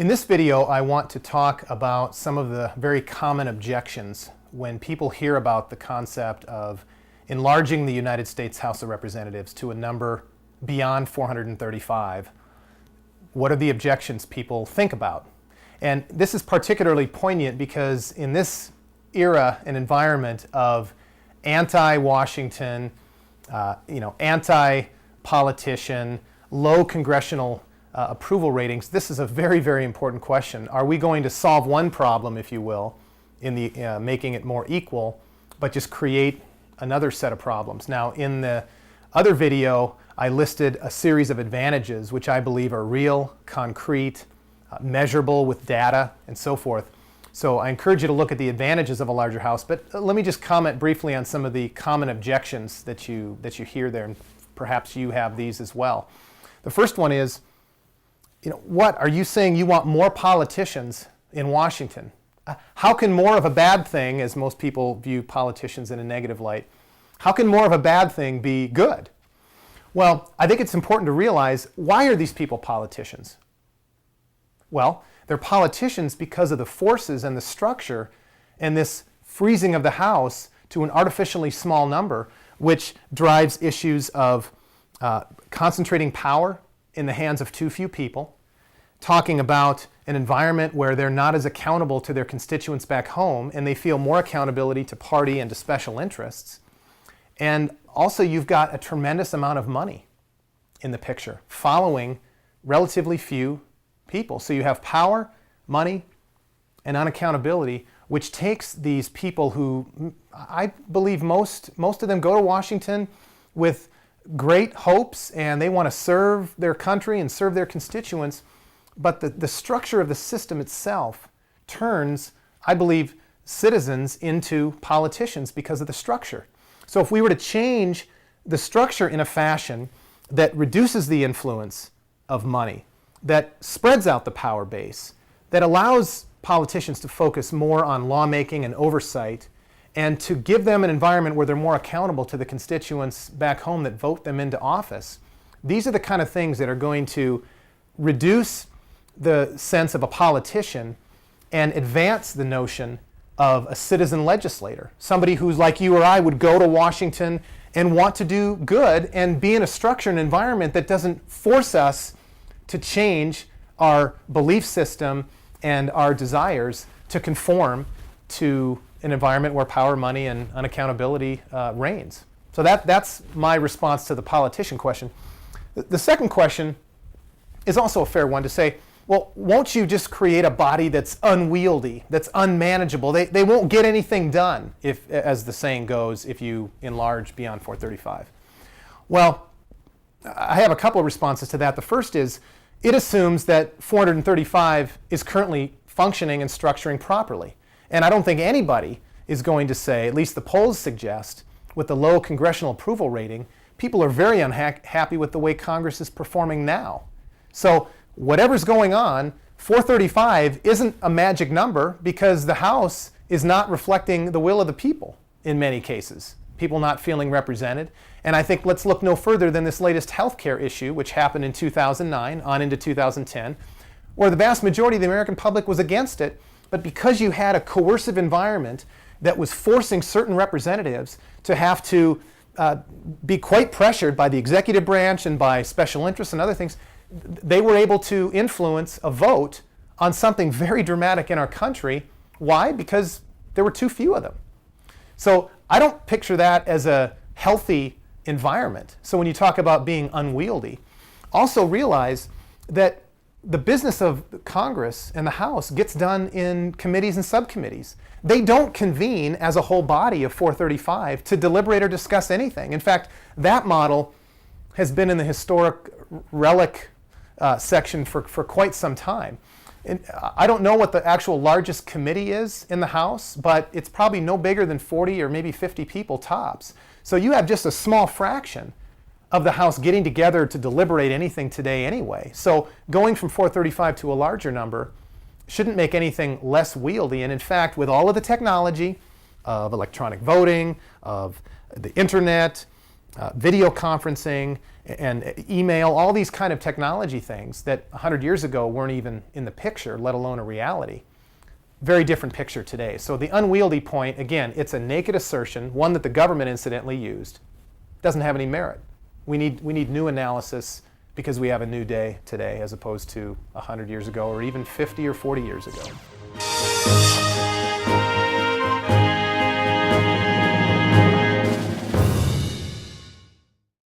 In this video, I want to talk about some of the very common objections when people hear about the concept of enlarging the United States House of Representatives to a number beyond 435. What are the objections people think about? And this is particularly poignant because in this era and environment of anti-Washington, anti-politician, low congressional approval ratings, this is a very, very important question. Are we going to solve one problem, if you will, in the making it more equal, but just create another set of problems? Now, in the other video, I listed a series of advantages which I believe are real, concrete, measurable with data, and so forth. So I encourage you to look at the advantages of a larger House, but let me just comment briefly on some of the common objections that you hear there, and perhaps you have these as well. The first one is, what are you saying? You want more politicians in Washington? How can more of a bad thing, as most people view politicians in a negative light, how can more of a bad thing be good? Well, I think it's important to realize, why are these people politicians? Well, they're politicians because of the forces and the structure and this freezing of the House to an artificially small number, which drives issues of concentrating power in the hands of too few people, talking about an environment where they're not as accountable to their constituents back home and they feel more accountability to party and to special interests. And also you've got a tremendous amount of money in the picture following relatively few people. So you have power, money, and unaccountability, which takes these people who, I believe most of them go to Washington with great hopes and they want to serve their country and serve their constituents, but the structure of the system itself turns, I believe, citizens into politicians because of the structure. So if we were to change the structure in a fashion that reduces the influence of money, that spreads out the power base, that allows politicians to focus more on lawmaking and oversight, and to give them an environment where they're more accountable to the constituents back home that vote them into office, these are the kind of things that are going to reduce the sense of a politician and advance the notion of a citizen legislator, somebody who's like you or I would go to Washington and want to do good and be in a structure and environment that doesn't force us to change our belief system and our desires to conform to an environment where power, money, and unaccountability reigns. So that's my response to the politician question. The second question is also a fair one, to say, well, won't you just create a body that's unwieldy, that's unmanageable? They won't get anything done, if, as the saying goes, if you enlarge beyond 435. Well, I have a couple of responses to that. The first is, it assumes that 435 is currently functioning and structuring properly. And I don't think anybody is going to say, at least the polls suggest, with the low congressional approval rating, people are very unhappy with the way Congress is performing now. So whatever's going on, 435 isn't a magic number because the House is not reflecting the will of the people in many cases. People not feeling represented. And I think let's look no further than this latest healthcare issue, which happened in 2009 on into 2010, where the vast majority of the American public was against it, but because you had a coercive environment that was forcing certain representatives to have to be quite pressured by the executive branch and by special interests and other things, they were able to influence a vote on something very dramatic in our country. Why? Because there were too few of them. So I don't picture that as a healthy environment. So when you talk about being unwieldy, also realize that the business of Congress and the House gets done in committees and subcommittees. They don't convene as a whole body of 435 to deliberate or discuss anything. In fact, that model has been in the historic relic section for quite some time. And I don't know what the actual largest committee is in the House, but it's probably no bigger than 40 or maybe 50 people tops. So you have just a small fraction of the House getting together to deliberate anything today anyway. So going from 435 to a larger number shouldn't make anything less wieldy. And in fact, with all of the technology of electronic voting, of the internet, video conferencing and email, all these kind of technology things that 100 years ago weren't even in the picture, let alone a reality. Very different picture today. So the unwieldy point, again, it's a naked assertion, one that the government incidentally used. Doesn't have any merit. We need new analysis because we have a new day today as opposed to 100 years ago or even 50 or 40 years ago.